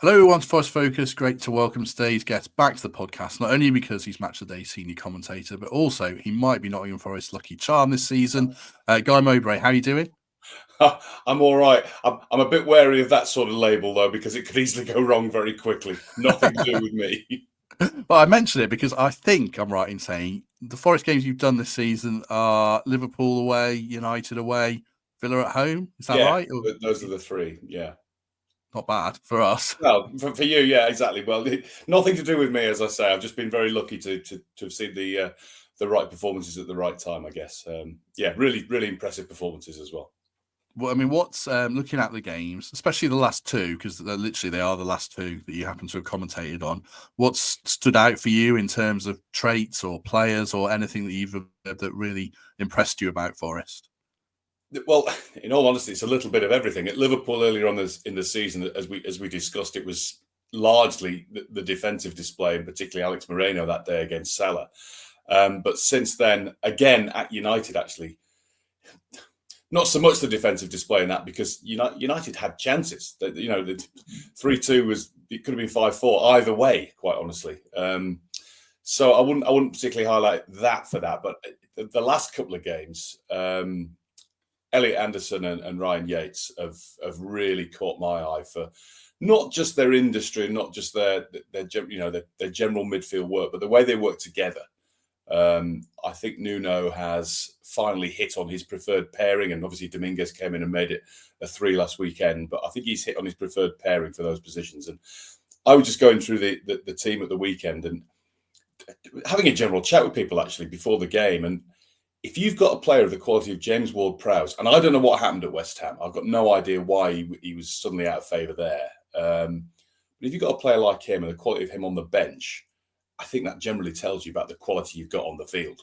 Hello everyone to Forest Focus. Great to welcome today's guest back to the podcast, not only because he's Match of the Day senior commentator, but also he might be Nottingham Forest's lucky charm this season. Guy Mowbray, how are you doing? I'm all right. I'm a bit wary of that sort of label, though, because it could easily go wrong very quickly. Nothing to do with me. Well, I mentioned it because I think I'm right in saying the Forest games you've done this season are Liverpool away, United away, Villa at home. Is that right? Or Those are the three, yeah. not bad for us. Well, for you, yeah, exactly. Well, nothing to do with me, as I say. I've just been very lucky to have seen the right performances at the right time, I guess. Really, really impressive performances as well. Well, I mean, what's looking at the games, especially the last two, because they are the last two that you happen to have commentated on. What's stood out for you in terms of traits or players or anything that really impressed you about Forest? Well, in all honesty, it's a little bit of everything. At Liverpool earlier on in the season, as we discussed, it was largely the defensive display, and particularly Alex Moreno that day against Salah. But since then, again at United, actually. Not so much the defensive display in that, because United had chances. The 3-2 it could have been 5-4 either way, quite honestly. So I wouldn't particularly highlight that for that. But the last couple of games, Elliot Anderson and Ryan Yates have really caught my eye for not just their industry, not just their general midfield work, but the way they work together. I think Nuno has finally hit on his preferred pairing, and obviously Dominguez came in and made it a 3 last weekend, but I think he's hit on his preferred pairing for those positions. And I was just going through the team at the weekend and having a general chat with people actually before the game. And if you've got a player of the quality of James Ward-Prowse, and I don't know what happened at West Ham, I've got no idea why he was suddenly out of favour there. But if you've got a player like him and the quality of him on the bench, I think that generally tells you about the quality you've got on the field,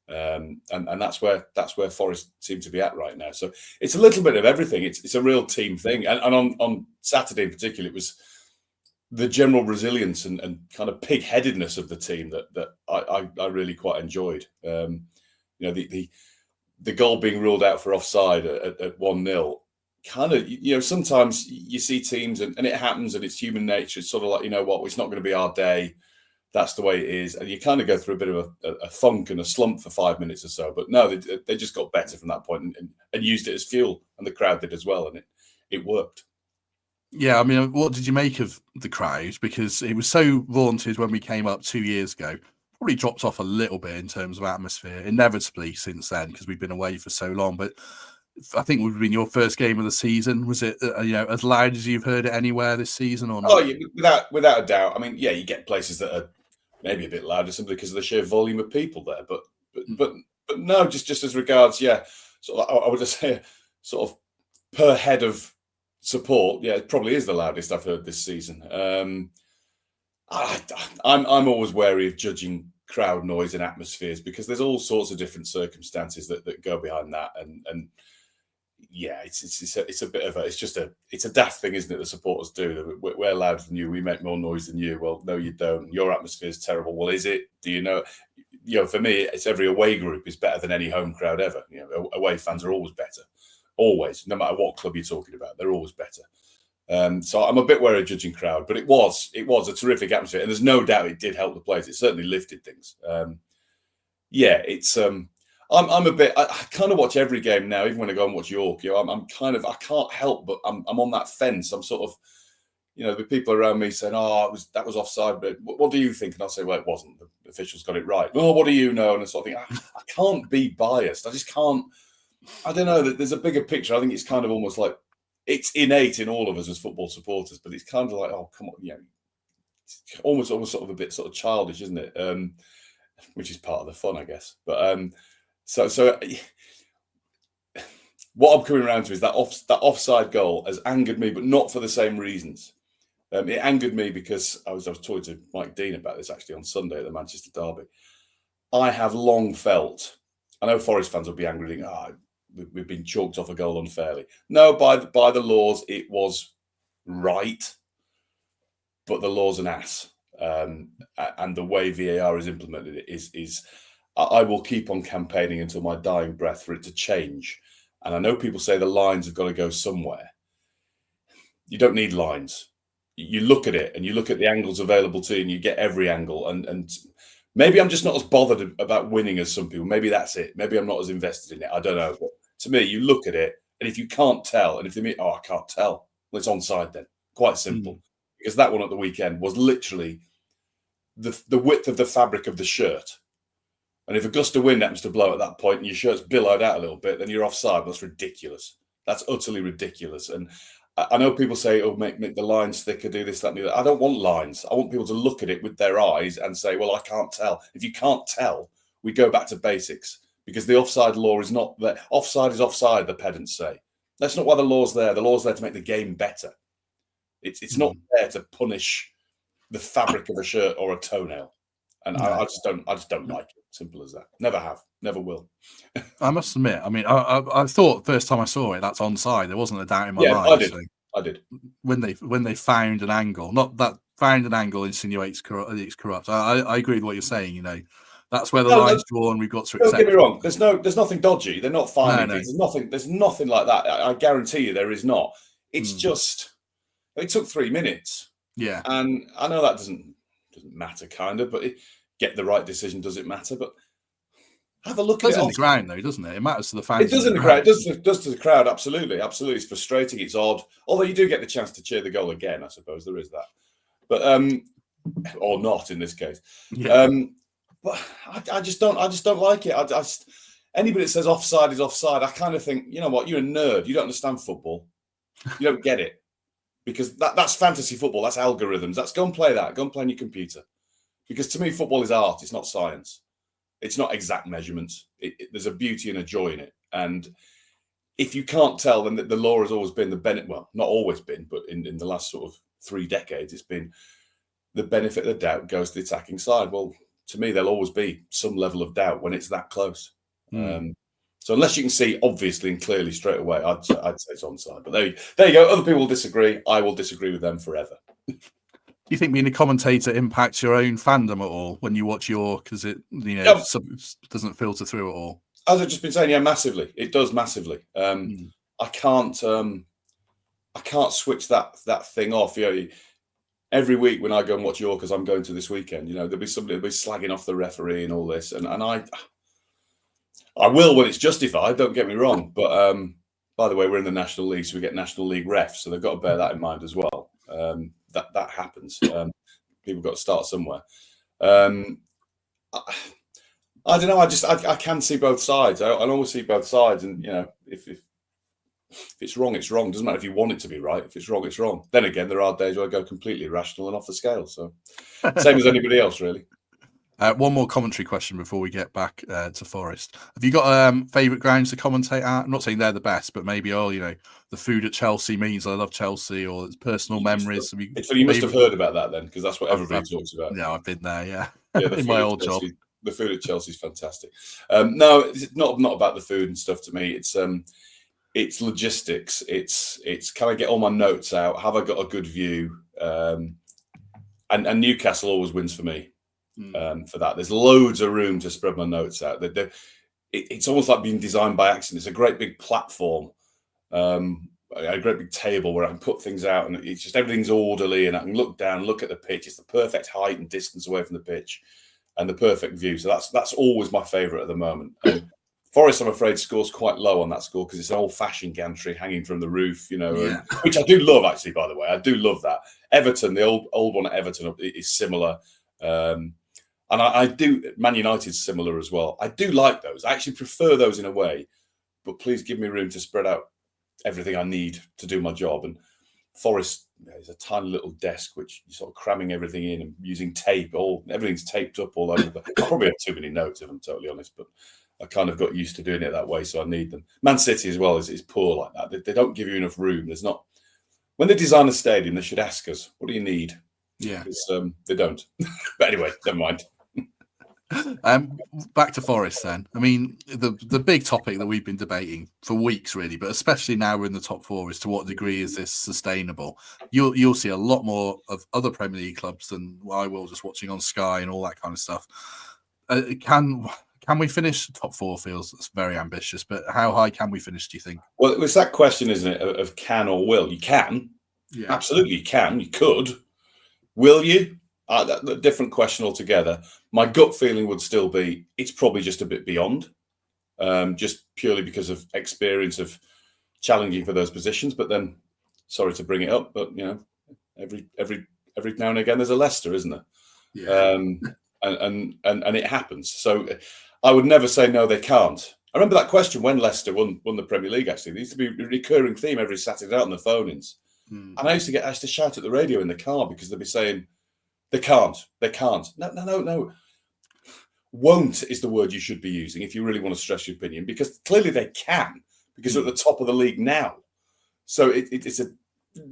and that's where Forest seem to be at right now. So it's a little bit of everything. It's a real team thing, and on Saturday in particular, it was the general resilience and kind of pig-headedness of the team that I really quite enjoyed. The goal being ruled out for offside at 1-0. Kind of, sometimes you see teams and it happens, and it's human nature. It's sort of like, it's not going to be our day. That's the way it is. And you kind of go through a bit of a funk and a slump for 5 minutes or so. But no, they just got better from that point and used it as fuel. And the crowd did as well. And it worked. Yeah, I mean, what did you make of the crowd? Because it was so vaunted when we came up 2 years ago. Probably dropped off a little bit in terms of atmosphere, inevitably since then, because we've been away for so long. But I think it would have been your first game of the season. Was it, as loud as you've heard it anywhere this season or not? Oh, yeah, without a doubt. I mean, yeah, you get places that are maybe a bit louder simply because of the sheer volume of people there. But no, just as regards, yeah, sort of, I would just say sort of per head of support, yeah, it probably is the loudest I've heard this season. I'm always wary of judging crowd noise and atmospheres because there's all sorts of different circumstances that go behind that, and yeah, it's a bit of it's a daft thing, isn't it? The supporters do. We're louder than you. We make more noise than you. Well, no, you don't. Your atmosphere is terrible. Well, is it? Do you know? For me, it's every away group is better than any home crowd ever. Away fans are always better, always, no matter what club you're talking about. They're always better. So I'm a bit wary of judging crowd, but it was a terrific atmosphere, and there's no doubt it did help the players. It certainly lifted things. It's. I'm a bit. I kind of watch every game now, even when I go and watch York. I'm kind of. I can't help, but I'm on that fence. I'm sort of, the people around me saying, "Oh, that was offside." But what do you think? And I'll say, "Well, it wasn't. The officials got it right." Oh, what do you know? And I sort of think, I can't be biased. I just can't. I don't know. There's a bigger picture. I think it's kind of almost like it's innate in all of us as football supporters, but it's kind of like, oh, come on, almost sort of a bit sort of childish, isn't it? Which is part of the fun, I guess. But So what I'm coming around to is that offside goal has angered me, but not for the same reasons. It angered me because I was talking to Mike Dean about this actually on Sunday at the Manchester derby. I have long felt, I know Forest fans will be angry, we've been chalked off a goal unfairly. No, by the laws, it was right, but the law's an ass. And the way VAR is implemented is I will keep on campaigning until my dying breath for it to change. And I know people say the lines have got to go somewhere. You don't need lines. you look at it and you look at the angles available to you, and you get every angle. And maybe I'm just not as bothered about winning as some people. Maybe that's it. Maybe I'm not as invested in it. I don't know. But to me, you look at it, and if you can't tell, and if they mean, oh, I can't tell, well, it's onside then. Quite simple. Because that one at the weekend was literally the width of the fabric of the shirt. And if a gust of wind happens to blow at that point and your shirt's billowed out a little bit, then you're offside. That's ridiculous. That's utterly ridiculous. And I know people say, oh, make the lines thicker, do this, that, and the other. I don't want lines. I want people to look at it with their eyes and say, well, I can't tell. If you can't tell, we go back to basics, because the offside law is not there. Offside is offside, the pedants say. That's not why the law's there. The law's there to make the game better. It's not there to punish the fabric of a shirt or a toenail. And I just don't like it. Simple as that. Never have. Never will. I must admit, I mean, I thought first time I saw it, that's onside. There wasn't a doubt in my mind. I did. So I did. When they found an angle, not that found an angle insinuates it's corrupt. I agree with what you're saying. You know, that's where the line's drawn. We've got to accept. Don't get me wrong. There's nothing dodgy. They're not finding things. There's nothing like that. I guarantee you, there is not. It's just it took 3 minutes. Yeah, and I know that doesn't matter, kind of, but get the right decision. Does it matter? But have a look at it in the ground, though, doesn't it? It matters to the fans. It does in the crowd. It does to the crowd. Absolutely, absolutely. It's frustrating. It's odd. Although you do get the chance to cheer the goal again. I suppose there is that, but or not in this case. Yeah. But I just don't like it. Anybody that says offside is offside, I kind of think, you know what? You're a nerd. You don't understand football. You don't get it, because that's fantasy football. That's algorithms. That's go and play that. Go and play on your computer. Because to me, football is art. It's not science. It's not exact measurements. There's a beauty and a joy in it. And if you can't tell, then the law has always been the benefit. Well, not always been, but in the last sort of 3 decades, it's been the benefit of the doubt goes to the attacking side. Well, to me, there'll always be some level of doubt when it's that close. So unless you can see obviously and clearly straight away, I'd say it's onside. But there you go. Other people will disagree. I will disagree with them forever. Do you think being a commentator impacts your own fandom at all when you watch York, because it doesn't filter through at all? As I've just been saying, yeah, massively. It does massively. I can't switch that thing off. You know, every week when I go and watch York, as I'm going to this weekend, you know, there'll be somebody that'll be slagging off the referee and all this, and I will when it's justified. Don't get me wrong, but by the way, we're in the National League, so we get National League refs, so they've got to bear that in mind as well. That happens. People got to start somewhere. I don't know. I can see both sides. I always see both sides, and you know, if it's wrong, it's wrong. Doesn't matter if you want it to be right. If it's wrong, it's wrong. Then again, there are days where I go completely irrational and off the scale. So same as anybody else, really. One more commentary question before we get back to Forest. Have you got favourite grounds to commentate at? I'm not saying they're the best, but maybe, the food at Chelsea means I love Chelsea, or it's personal memories. You must have heard about that then, because that's what everybody talks about. Yeah, I've been there, yeah in my old job. The food at Chelsea is fantastic. No, it's not about the food and stuff to me. It's logistics. It's can I get all my notes out? Have I got a good view? And Newcastle always wins for me. For that, there's loads of room to spread my notes out. It's almost like being designed by accident. It's a great big platform, a great big table where I can put things out, and it's just everything's orderly, and I can look down, look at the pitch. It's the perfect height and distance away from the pitch, and the perfect view. So that's always my favourite at the moment. Forest, I'm afraid, scores quite low on that score because it's an old-fashioned gantry hanging from the roof, which I do love, actually. By the way, I do love that. Everton, the old one at Everton, is similar. And I do, Man United's similar as well. I do like those. I actually prefer those in a way, but please give me room to spread out everything I need to do my job. And Forest is a tiny little desk, which you're sort of cramming everything in and using tape. Everything's taped up all over. I probably have too many notes, if I'm totally honest, but I kind of got used to doing it that way, so I need them. Man City as well is poor like that. They don't give you enough room. There's not. When they design a stadium, they should ask us, what do you need? Yeah. Because they don't. But anyway, never mind. Back to Forest then. I mean, the big topic that we've been debating for weeks, really, but especially now we're in the top 4, is to what degree is this sustainable? You'll see a lot more of other Premier League clubs than I will, just watching on Sky and all that kind of stuff. Can we finish top 4? Feels that's very ambitious, but how high can we finish, do you think? Well, it's that question, isn't it, of can or will? You can. Yeah. Absolutely, you can. You could. Will you? A different question altogether. My gut feeling would still be it's probably just a bit beyond, just purely because of experience of challenging for those positions. But then, sorry to bring it up, but every now and again there's a Leicester, isn't there? Yeah. And it happens. So I would never say no, they can't. I remember that question when Leicester won the Premier League. Actually, there used to be a recurring theme every Saturday night on the phone-ins, and I used to shout at the radio in the car because they'd be saying, "They can't, they can't." No. Won't is the word you should be using if you really want to stress your opinion, because clearly they can, because they're at the top of the league now. So it's a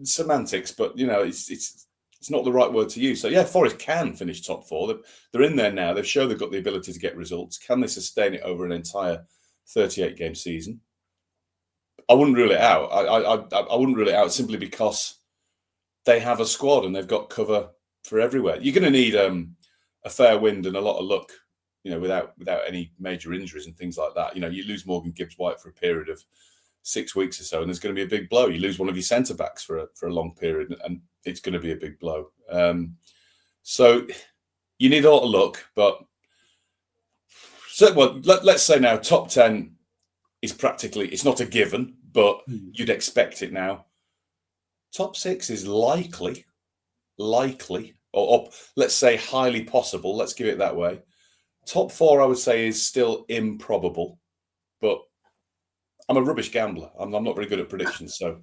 semantics, but it's not the right word to use. So yeah, Forest can finish top four. They're in there now. They've shown they've got the ability to get results. Can they sustain it over an entire 38-game season? I wouldn't rule it out. I wouldn't rule it out simply because they have a squad and they've got cover for everywhere. You're going to need a fair wind and a lot of luck, without any major injuries and things like that. You lose Morgan Gibbs-White for a period of 6 weeks or so, and there's going to be a big blow. You lose one of your centre backs for a long period, and it's going to be a big blow. So you need a lot of luck, but let's say now top 10 is practically, it's not a given, but you'd expect it now. Top 6 is likely, or let's say highly possible. Let's give it that way. Top 4, I would say, is still improbable, but I'm a rubbish gambler. I'm not very good at predictions, so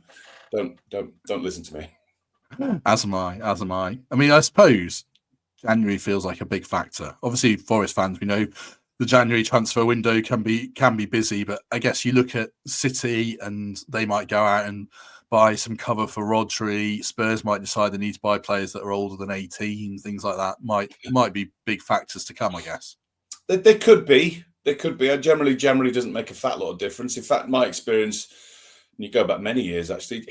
don't listen to me. As am I. I mean, I suppose January feels like a big factor. Obviously, Forest fans, we know the January transfer window can be busy, but I guess you look at City and they might go out and buy some cover for Rodri. Spurs might decide they need to buy players that are older than 18. Things like that might be big factors to come, I guess. There could be. January doesn't make a fat lot of difference. In fact, my experience, and you go back many years, actually,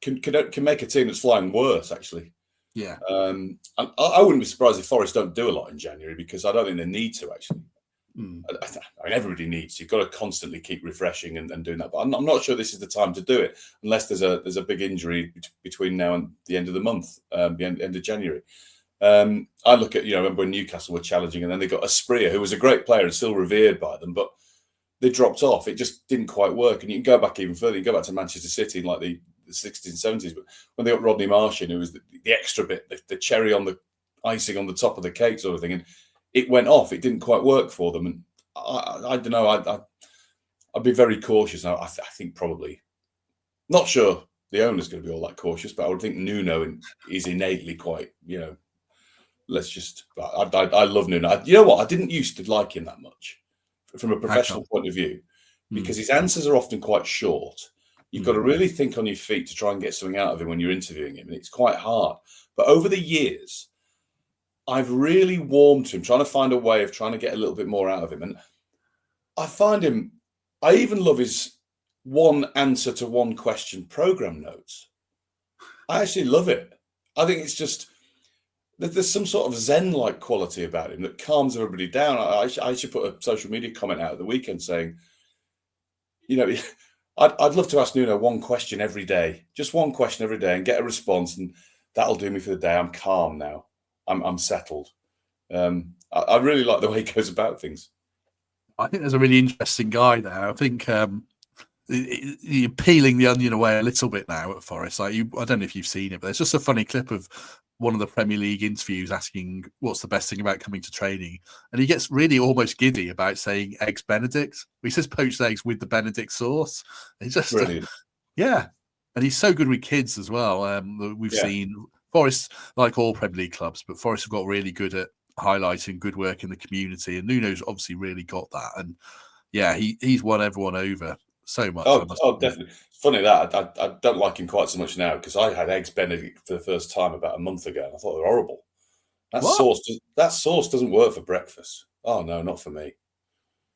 can make a team that's flying worse, actually. Yeah. I wouldn't be surprised if Forest don't do a lot in January, because I don't think they need to, actually. I mean, everybody needs to. You've got to constantly keep refreshing and doing that. But I'm not sure this is the time to do it unless there's a big injury between now and the end of the month, the end of January. I look at, remember when Newcastle were challenging, and then they got Asprilla, who was a great player and still revered by them, but they dropped off. It just didn't quite work. And you can go back even further. You go back to Manchester City in like the 60s and 70s, but when they got Rodney Martian, who was the extra bit, the cherry on the icing on the top of the cake sort of thing, and it went off. It didn't quite work for them. And I don't know. I'd be very cautious. I think probably, not sure the owner's going to be all that cautious, but I would think Nuno is innately quite, let's just. I love Nuno. You know what? I didn't used to like him that much from a professional point of view, because his answers are often quite short. You've got to really think on your feet to try and get something out of him when you're interviewing him, and it's quite hard. But over the years, I've really warmed to him, trying to find a way of trying to get a little bit more out of him. And I find him, I even love his one answer to one question program notes. I actually love it. I think it's just, there's some sort of Zen-like quality about him that calms everybody down. I should put a social media comment out at the weekend saying, I'd love to ask Nuno one question every day, just one question every day, and get a response, and that'll do me for the day. I'm calm now. I'm settled. I really like the way he goes about things. I think there's a really interesting guy there. I think you're peeling the onion away a little bit now at Forest. I don't know if you've seen it, but there's just a funny clip of one of the Premier League interviews asking what's the best thing about coming to training, and he gets really almost giddy about saying eggs Benedict. He says poached eggs with the Benedict sauce. It's just brilliant. Yeah, and he's so good with kids as well. We've seen Forest, like all Premier League clubs, but Forest have got really good at highlighting good work in the community, and Nuno's obviously really got that. And yeah, he's won everyone over so much. Oh, definitely. It's funny that I don't like him quite so much now, because I had eggs Benedict for the first time about a month ago, and I thought they were horrible. That sauce doesn't work for breakfast. Oh no, not for me.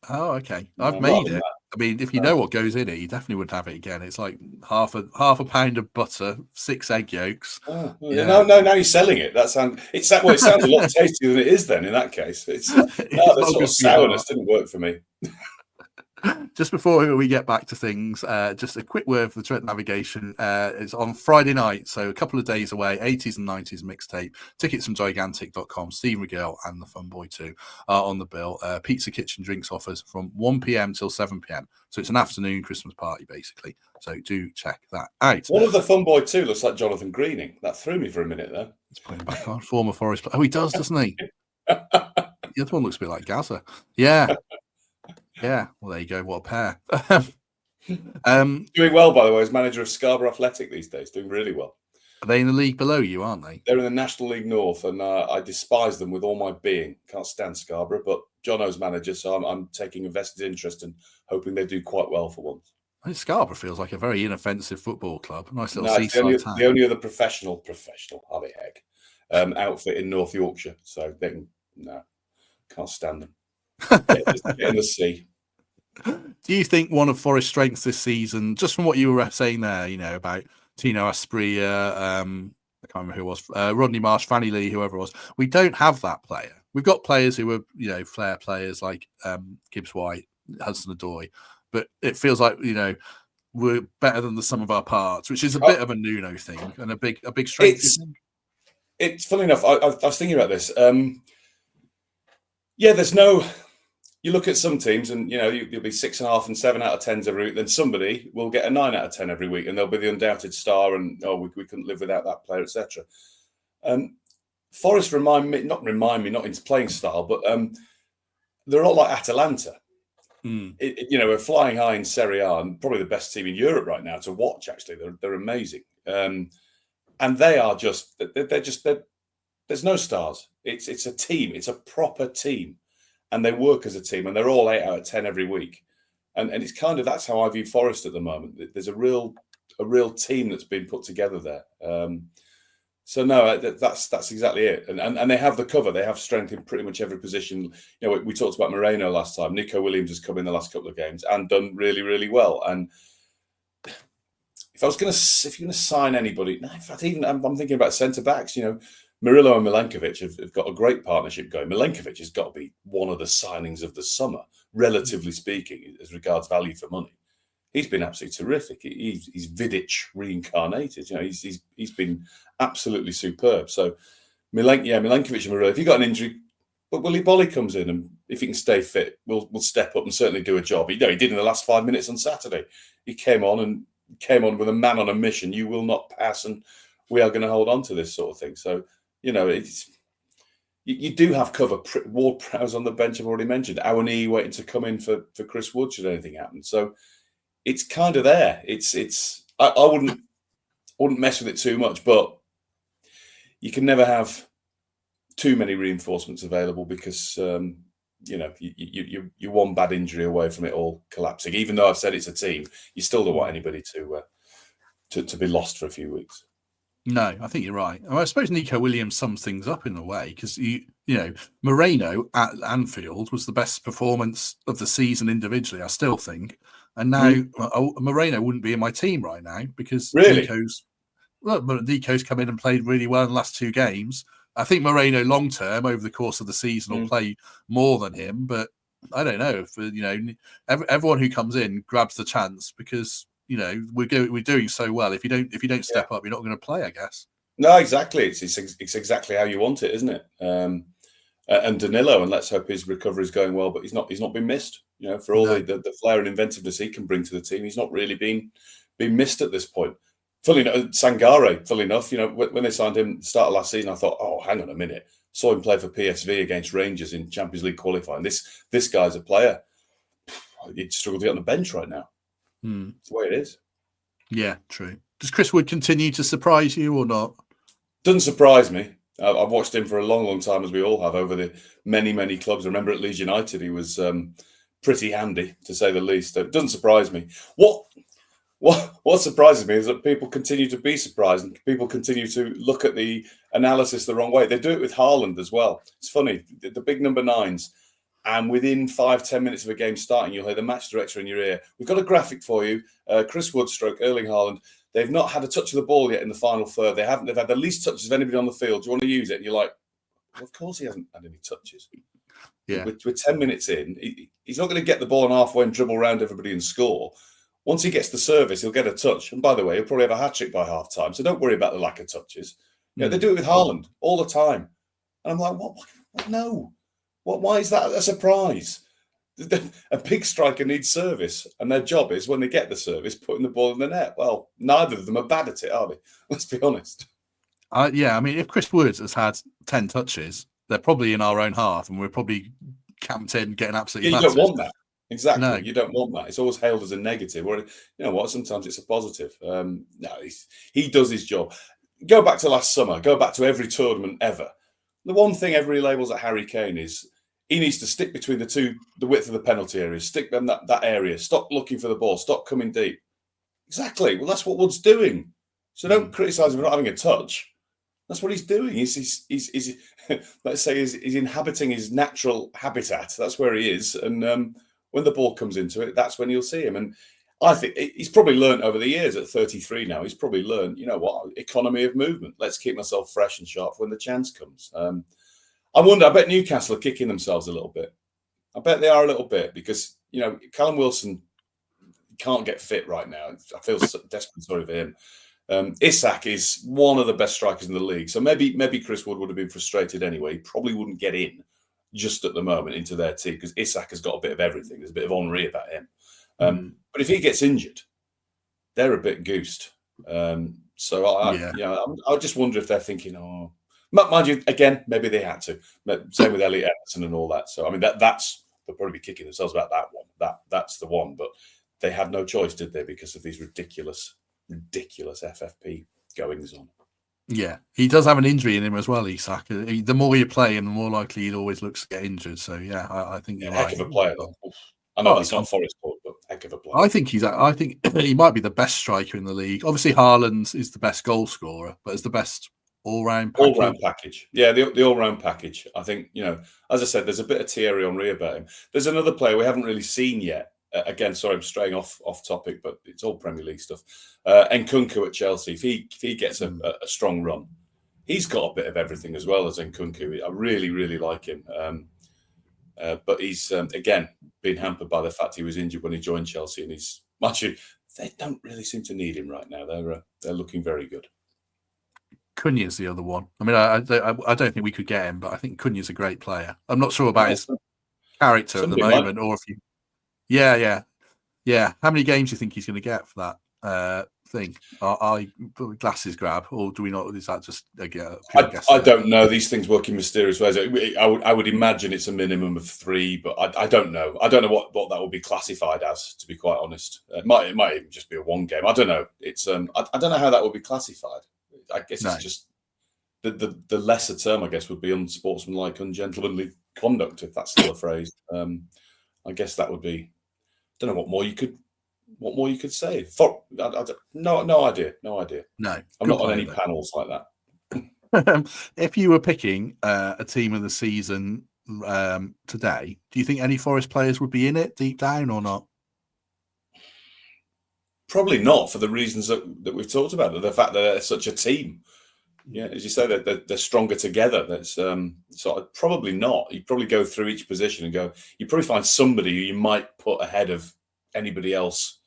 Oh, okay. I've made it. I mean, if you know what goes in it, you definitely wouldn't have it again. It's like half a pound of butter, 6 egg yolks. Oh, yeah. No, now you're selling it. It sounds a lot tastier than it is then, in that case. That sort of sourness didn't work for me. Just before we get back to things, just a quick word for the Trent Navigation. It's on Friday night, so a couple of days away. 80s and 90s mixtape. Tickets from gigantic.com. Steve McGill and the Fun Boy too are on the bill. Pizza Kitchen drinks offers from 1 p.m. till 7 p.m. So it's an afternoon Christmas party, basically. So do check that out. One of the Fun Boy too looks like Jonathan Greening. That threw me for a minute there. Let's put him back on. Former Forest player. Oh, he does, doesn't he? The other one looks a bit like Gaza. Yeah. Yeah. Well, there you go. What a pair. Doing well, by the way, as manager of Scarborough Athletic these days. Doing really well. Are they in the league below you, aren't they? They're in the National League North, and I despise them with all my being. Can't stand Scarborough, but Jono's manager, so I'm taking a vested interest and hoping they do quite well for once. I think Scarborough feels like a very inoffensive football club. Nice little It's seaside town. the only other professional, Harvey Heck, outfit in North Yorkshire. So they can't stand them. Get in the sea. Do you think one of Forest's strengths this season, just from what you were saying there, about Tino Asprilla, I can't remember who it was, Rodney Marsh, Fanny Lee, whoever it was, we don't have that player. We've got players who are, flair players like Gibbs White, Hudson-Odoi, but it feels like, we're better than the sum of our parts, which is a bit of a Nuno thing and a big strength. It's funny enough. I was thinking about this. There's no. You look at some teams, and you'll be 6.5 and 7 out of 10s every week. Then somebody will get a 9 out of 10 every week, and they'll be the undoubted star. And we couldn't live without that player, etc. Forest remind me not in his playing style, but they're all like Atalanta. We're flying high in Serie A and probably the best team in Europe right now to watch. Actually, they're amazing, and they are just there's no stars. It's a team. It's a proper team, and they work as a team, and they're all 8 out of 10 every week, and it's kind of that's how I view Forest at the moment. There's a real team that's been put together there. So no, that's exactly it, and they have the cover. They have strength in pretty much every position. We talked about Moreno last time. Nico Williams has come in the last couple of games and done really, really well. And if you're going to sign anybody, in fact, even I'm thinking about centre backs. Murillo and Milenkovic have got a great partnership going. Milenkovic has got to be one of the signings of the summer, relatively speaking, as regards value for money. He's been absolutely terrific. He's Vidic reincarnated. He's been absolutely superb. So, Milenkovic and Murillo. If you've got an injury, but Willy Bolly comes in, and if he can stay fit, we'll step up and certainly do a job. He did in the last 5 minutes on Saturday. He came on with a man on a mission. You will not pass, and we are going to hold on to this sort of thing. So, you do have cover. Ward-Prowse on the bench, I've already mentioned. Awani waiting to come in for Chris Wood should anything happen. So. It's kind of there. I wouldn't mess with it too much, but you can never have too many reinforcements available because you're one bad injury away from it all collapsing. Even though I've said it's a team, you still don't want anybody to be lost for a few weeks. No, I think you're right. I suppose Nico Williams sums things up in a way because Moreno at Anfield was the best performance of the season individually. I still think. And now Moreno wouldn't be in my team right now because Nico's come in and played really well in the last 2 games. I think Moreno long term over the course of the season will play more than him, but I don't know if everyone who comes in grabs the chance because we're doing so well. If you don't step up, you're not going to play, I guess. No, exactly. It's exactly how you want it, isn't it? And Danilo, and let's hope his recovery is going well. But he's not been missed. For all the flair and inventiveness he can bring to the team, he's not really been missed at this point. Sangare, fully enough, when they signed him at the start of last season, I thought, oh, hang on a minute. Saw him play for PSV against Rangers in Champions League qualifying. This guy's a player. He'd struggle to get on the bench right now. It's the way it is. Yeah, true. Does Chris Wood continue to surprise you or not? Doesn't surprise me. I've watched him for a long, long time, as we all have, over the many, many clubs. I remember at Leeds United, he was pretty handy, to say the least. It doesn't surprise me. What surprises me is that people continue to be surprised and people continue to look at the analysis the wrong way. They do it with Haaland as well. It's funny, the big number 9s. And within 5-10 minutes of a game starting, you'll hear the match director in your ear. We've got a graphic for you. Chris Wood / Erling Haaland. They've not had a touch of the ball yet in the final third. They've had the least touches of anybody on the field. Do you want to use it? And you're like, well, of course he hasn't had any touches. Yeah. We're 10 minutes in. He's not going to get the ball on halfway and dribble around everybody and score. Once he gets the service, he'll get a touch. And by the way, he'll probably have a hat-trick by half-time. So don't worry about the lack of touches. They do it with Haaland all the time. And I'm like, what? No. Why is that a surprise? A big striker needs service. And their job is, when they get the service, putting the ball in the net. Well, neither of them are bad at it, are they? Let's be honest. Yeah, I mean, if Chris Wood has had 10 touches, they're probably in our own half, and we're probably camped in getting absolutely You battered. don't want that. Exactly. No. You don't want that. It's always hailed as a negative. Or, you know what? Sometimes it's a positive. No, he does his job. Go back to last summer. Go back to every tournament ever. The one thing everybody labels at Harry Kane is he needs to stick between the width of the penalty areas, stick them that area, stop looking for the ball, stop coming deep. Exactly. Well, that's what Wood's doing. So don't criticise him for not having a touch. That's what he's doing. He's let's say he's inhabiting his natural habitat. That's where he is. And when the ball comes into it, that's when you'll see him. And I think he's probably learned over the years at 33 now. He's probably learned, you know what, economy of movement. Let's keep myself fresh and sharp when the chance comes. I wonder. I bet Newcastle are kicking themselves a little bit. I bet they are a little bit because, you know, Callum Wilson can't get fit right now. I feel desperately sorry for him. Isak is one of the best strikers in the league. So maybe Chris Wood would have been frustrated anyway. He probably wouldn't get in just at the moment into their team because Isak has got a bit of everything. There's a bit of Henry about him. But if he gets injured, they're a bit goosed. So I just wonder if they're thinking, oh, mind you, again, maybe they had to. Same with Elliot Everton and all that. So I mean, they'll probably be kicking themselves about that one. That's the one. But they had no choice, did they? Because of these ridiculous FFP goings on. Yeah, he does have an injury in him as well, Isak. The more you play him, the more likely he always looks to get injured. So yeah, I think you're right. Heck of a player, though. I know that's not Forest talk, but heck of a player. I think he might be the best striker in the league. Obviously, Haaland is the best goal scorer, but as the best all-round package. Yeah, the all-round package. I think, you know, as I said, there's a bit of Thierry Henry about him. There's another player we haven't really seen yet. Again, sorry, I'm straying off topic, but it's all Premier League stuff. Nkunku at Chelsea, if he gets a strong run, he's got a bit of everything as well as Nkunku. I really, really like him. But he's, again, been hampered by the fact he was injured when he joined Chelsea. And actually, they don't really seem to need him right now. They're looking very good. Cunha's the other one. I mean, I don't think we could get him, but I think Cunha's a great player. I'm not sure about his character at the moment, or if you... Yeah. How many games do you think he's going to get for that thing? Are glasses grab, or do we not? Is that just a guess? I don't know. These things work in mysterious ways. I would imagine it's a minimum of 3, but I don't know. I don't know what that would be classified as, to be quite honest. It might even just be a 1 game. I don't know. It's I don't know how that would be classified. I guess it's just the lesser term. I guess would be unsportsmanlike, ungentlemanly conduct, if that's still a phrase. I guess that would be. Don't know what more you could say. No idea. No, I'm not on any panels like that. If you were picking a team of the season today, do you think any Forest players would be in it deep down or not? Probably not, for the reasons that we've talked about. The fact that they're such a team. Yeah, as you say, they're stronger together. That's so probably not. You probably go through each position and go. You probably find somebody who you might put ahead of anybody else.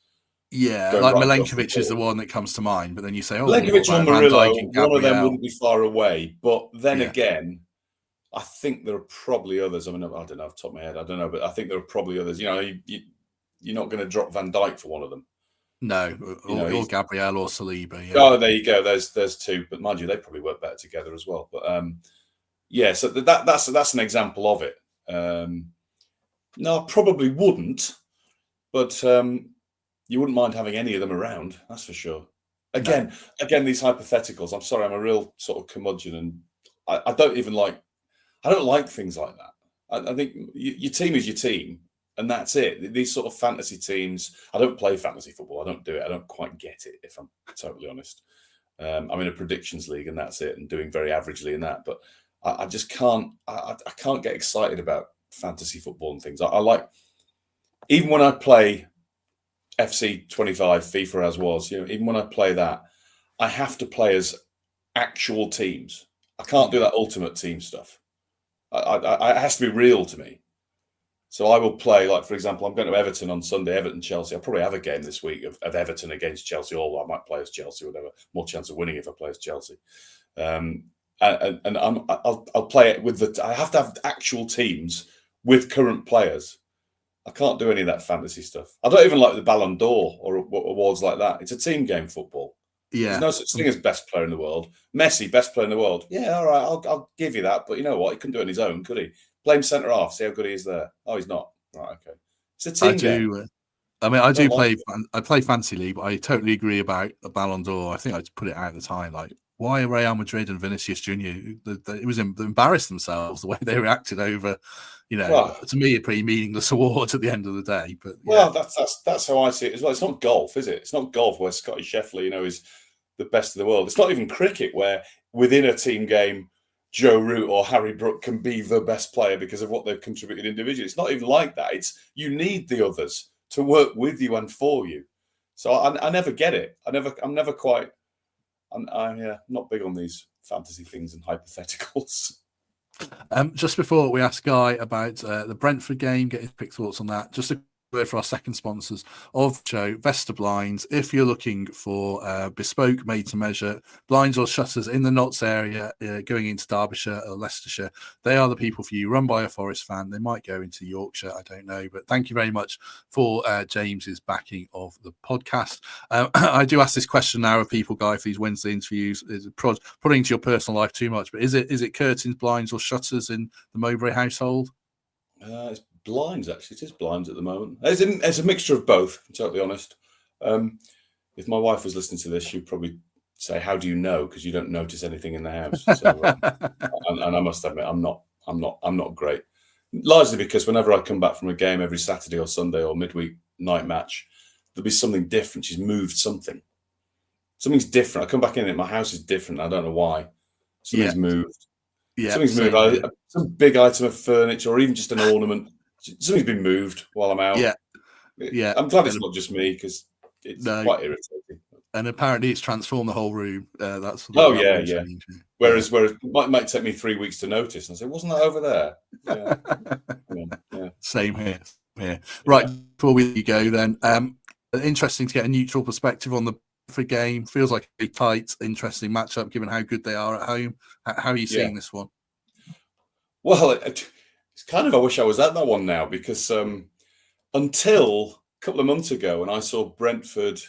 Yeah, like Milenkovic is the one that comes to mind. But then you say, Milenkovic or Murillo, one of them wouldn't be far away. But then again, I think there are probably others. I mean, I don't know off the top of my head. I don't know, but I think there are probably others. You know, you're not going to drop Van Dijk for one of them. No, or Gabriel or Saliba. Yeah. Oh, there you go. There's 2, but mind you, they probably work better together as well. But so that's an example of it. No, I probably wouldn't, but you wouldn't mind having any of them around. That's for sure. Again, these hypotheticals. I'm sorry, I'm a real sort of curmudgeon, and I don't like things like that. I think your team is your team. And that's it. These sort of fantasy teams, I don't play fantasy football. I don't do it. I don't quite get it, if I'm totally honest. I'm in a predictions league and that's it, and doing very averagely in that. But I just can't, I can't get excited about fantasy football and things. I like, even when I play FC 25, FIFA as was, even when I play that, I have to play as actual teams. I can't do that ultimate team stuff. It has to be real to me. So I will play, like, for example, I'm going to Everton on Sunday, Everton-Chelsea. I'll probably have a game this week of Everton against Chelsea, or I might play as Chelsea, whatever. More chance of winning if I play as Chelsea. And I'll play it with I have to have actual teams with current players. I can't do any of that fantasy stuff. I don't even like the Ballon d'Or or awards like that. It's a team game, football. There's no such thing as best player in the world. Messi, best player in the world. Yeah, all right, I'll give you that. But you know what? He couldn't do it on his own, could he? Play him centre half. See how good he is there. Oh, he's not. Right, okay. It's a team game. I mean, I do play. Like I play Fantasy League, but I totally agree about the Ballon d'Or. I think I just put it out at the time. Like, why Real Madrid and Vinicius Junior? It was they embarrassed themselves the way they reacted over. To me, a pretty meaningless award at the end of the day. But well, that's how I see it as well. It's not golf, is it? It's not golf where Scotty Scheffler, is the best of the world. It's not even cricket where within a team game, Joe Root or Harry Brook can be the best player because of what they've contributed individually. It's not even like that. It's you need the others to work with you and for you. So I never get it. I'm not big on these fantasy things and hypotheticals. Just before we ask Guy about the Brentford game, get his quick thoughts on that. Just a word for our second sponsors of the show, Vesta Blinds. If you're looking for bespoke, made-to-measure blinds or shutters in the Notts area, going into Derbyshire or Leicestershire, they are the people for you. Run by a Forest fan. They might go into Yorkshire, I don't know. But thank you very much for James's backing of the podcast. I do ask this question now of people, Guy, for these Wednesday interviews. Is it putting into your personal life too much? But is it curtains, blinds, or shutters in the Mowbray household? It's blinds, actually. It is blinds at the moment. It's a mixture of both, I'm totally honest. If my wife was listening to this, she'd probably say, "How do you know?" Because you don't notice anything in the house. So, and I must admit, I'm not great. Largely because whenever I come back from a game every Saturday or Sunday or midweek night match, there'll be something different. She's moved something. Something's different. I come back in and my house is different. I don't know why. Something's moved. Yeah, something's moved. Some big item of furniture or even just an ornament. Something's been moved while I'm out. Yeah. I'm glad it's not just me because it's quite irritating. And apparently it's transformed the whole room. Yeah. Whereas it might take me 3 weeks to notice. And I say, wasn't that over there? Yeah. Same here. Right, before we go then, interesting to get a neutral perspective on the Brentford game. Feels like a tight, interesting matchup given how good they are at home. How are you seeing this one? Well, it's kind of, I wish I was at that one now because until a couple of months ago when I saw Brentford,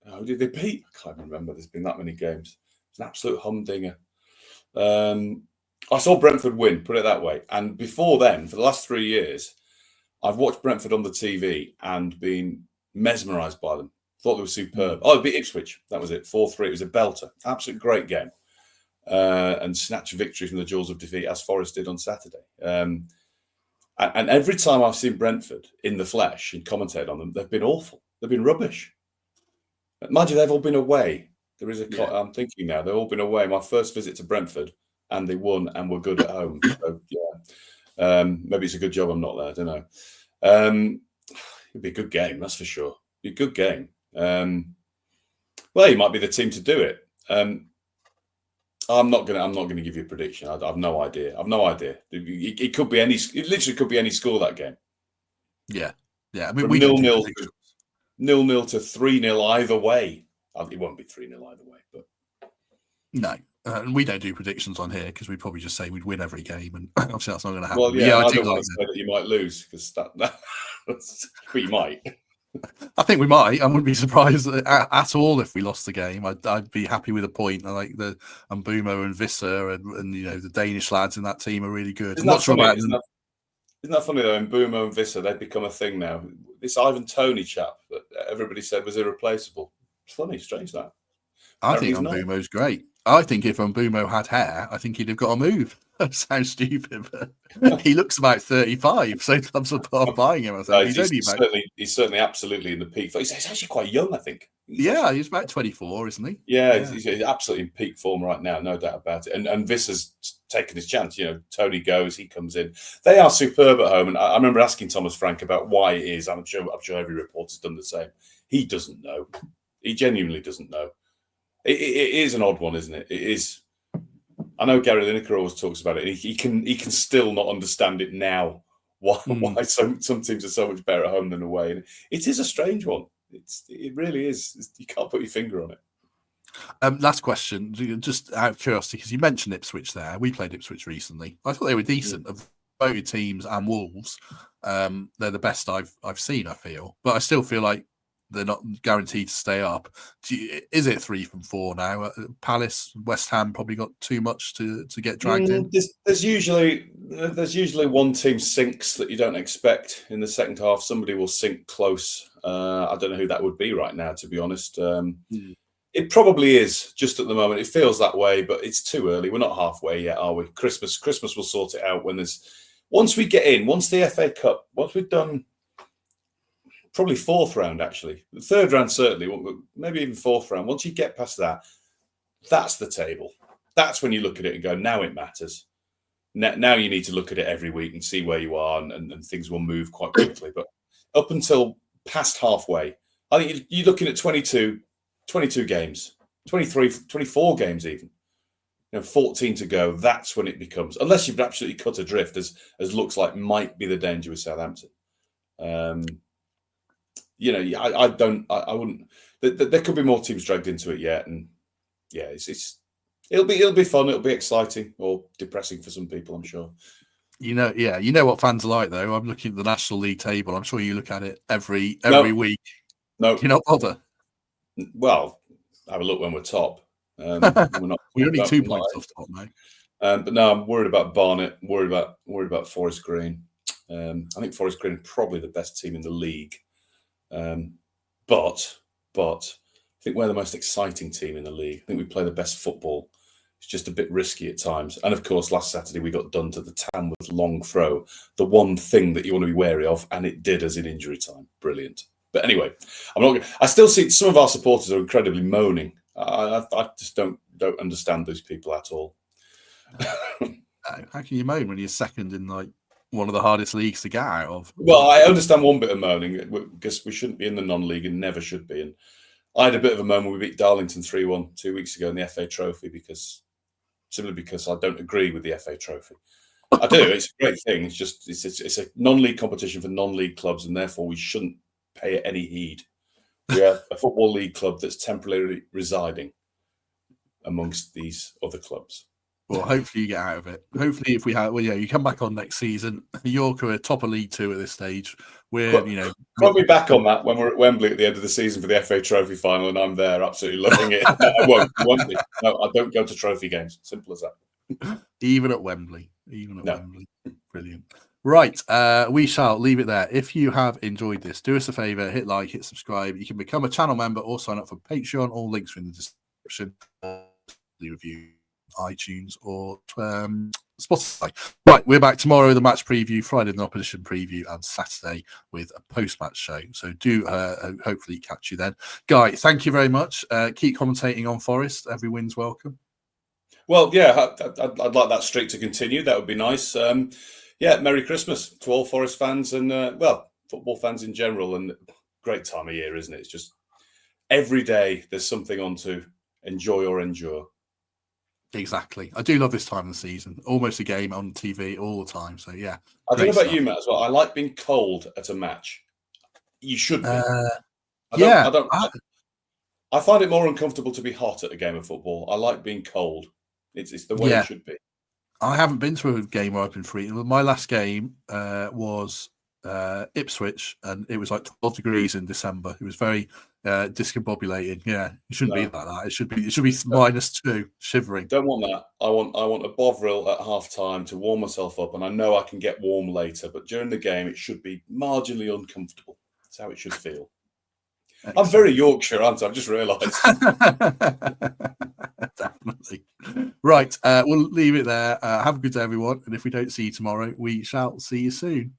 who did they beat? I can't remember. There's been that many games. It's an absolute humdinger. I saw Brentford win, put it that way. And before then, for the last 3 years, I've watched Brentford on the TV and been mesmerised by them. Thought they were superb. Oh, it beat Ipswich. That was it. 4-3. It was a belter. Absolute great game. And snatch a victory from the jaws of defeat as Forest did on Saturday. And every time I've seen Brentford in the flesh and commentated on them, they've been awful. They've been rubbish. Mind you, they've all been away. There is I'm thinking now, they've all been away. My first visit to Brentford, and they won and were good at home. So, maybe it's a good job I'm not there. I don't know. It'd be a good game, that's for sure. It'd be a good game. Well, you might be the team to do it. I'm not gonna give you a prediction. I've no idea. It could be any. It literally could be any score that game. Yeah. I mean, we 0-0 to 3-0 either way. It won't be 3-0 either way, but no. And we don't do predictions on here because we probably just say we'd win every game, and obviously that's not going to happen. Well, I do want to say that you might lose because but you might. I think we might. I wouldn't be surprised at all if we lost the game. I'd be happy with a point. I like the Mbumo and Visser and the Danish lads in that team are really good. Isn't that funny though? Mbumo and Visser, they've become a thing now. This Ivan Toney chap that everybody said was irreplaceable. It's funny, strange that. I think Mbumo's great. I think if Mbumo had hair, I think he'd have got a move. That sounds stupid, but he looks about 35, so I'm sort of buying him. I think he's certainly absolutely in the peak. He's actually quite young, I think. He's about 24, isn't he? Yeah. He's absolutely in peak form right now, no doubt about it. And Visser's taken his chance. Tony goes, he comes in. They are superb at home, and I remember asking Thomas Frank about why it is. I'm sure every reporter's done the same. He doesn't know. He genuinely doesn't know. It is an odd one, isn't it? It is. I know Gary Lineker always talks about it. And he can still not understand it now. why some teams are so much better at home than away. And it is a strange one. It really is. You can't put your finger on it. Last question, just out of curiosity, because you mentioned Ipswich there. We played Ipswich recently. I thought they were decent. Of both teams and Wolves, they're the best I've seen, I feel. But I still feel like they're not guaranteed to stay up. Is it 3 from 4 now? Palace, West Ham probably got too much to get dragged in. There's usually one team sinks that you don't expect in the second half. Somebody will sink close. I don't know who that would be right now, to be honest. It probably is just at the moment. It feels that way, but it's too early. We're not halfway yet, are we? Christmas will sort it out once we get in, once the FA Cup, once we've done probably 4th round, actually. The 3rd round, certainly, maybe even 4th round. Once you get past that, that's the table. That's when you look at it and go, now it matters. Now you need to look at it every week and see where you are, and things will move quite quickly. But up until past halfway, I think you're looking at 22 games, 23, 24 games even. 14 to go. That's when it becomes, unless you've absolutely cut adrift, as looks like might be the danger with Southampton. I wouldn't. There could be more teams dragged into it yet, and yeah, it'll be fun. It'll be exciting or depressing for some people, I'm sure. You know what fans are like, though. I'm looking at the National League table. I'm sure you look at it every week. No, you're not bother. Well, have a look when we're top. We're only 2 points off top now. But no, I'm worried about Barnet. Worried about Forest Green. I think Forest Green are probably the best team in the league. But I think we're the most exciting team in the league. I think we play the best football. It's just a bit risky at times. And of course, last Saturday we got done to the Tamworth long throw. The one thing that you want to be wary of, and it did us in injury time. Brilliant. But anyway, I still see some of our supporters are incredibly moaning. I just don't understand those people at all. How can you moan when you're second in one of the hardest leagues to get out of? Well, I understand one bit of moaning because we shouldn't be in the non-league and never should be. And I had a bit of a moan when we beat Darlington 3-1 2 weeks ago in the FA Trophy because I don't agree with the FA Trophy. I do. It's a great thing. It's just it's a non-league competition for non-league clubs, and therefore we shouldn't pay it any heed. We are a football league club that's temporarily residing amongst these other clubs. Well, hopefully you get out of it. Hopefully, if we have, you come back on next season. York are top of League 2 at this stage. We're, Put me back on that when we're at Wembley at the end of the season for the FA Trophy final, and I'm there, absolutely loving it. I won't be. No, I don't go to trophy games. Simple as that. Even at Wembley. Wembley. Brilliant. Right, we shall leave it there. If you have enjoyed this, do us a favour, hit like, hit subscribe. You can become a channel member or sign up for Patreon. All links are in the description. Review iTunes or Spotify. Right, we're back tomorrow with a match preview, Friday an opposition preview, and Saturday with a post-match show. So do hopefully catch you then. Guy, thank you very much. Keep commentating on Forest. Every win's welcome. Well, yeah, I'd like that streak to continue. That would be nice. Merry Christmas to all Forest fans and, football fans in general. And great time of year, isn't it? It's just every day there's something on to enjoy or endure. Exactly. I do love this time of the season. Almost a game on TV all the time. So, yeah. I don't know about you, Matt, as well. I like being cold at a match. You should be. I find it more uncomfortable to be hot at a game of football. I like being cold. It's the way it should be. I haven't been to a game where I've been freezing. My last game was Ipswich, and it was like 12 degrees in December. It was very discombobulating. Yeah, it shouldn't be like that. It should be -2, shivering. Don't want that. I want a Bovril at half time to warm myself up, and I know I can get warm later. But during the game, it should be marginally uncomfortable. That's how it should feel. Excellent. I'm very Yorkshire, aren't I? I've just realised. Definitely. Right, we'll leave it there. Have a good day, everyone. And if we don't see you tomorrow, we shall see you soon.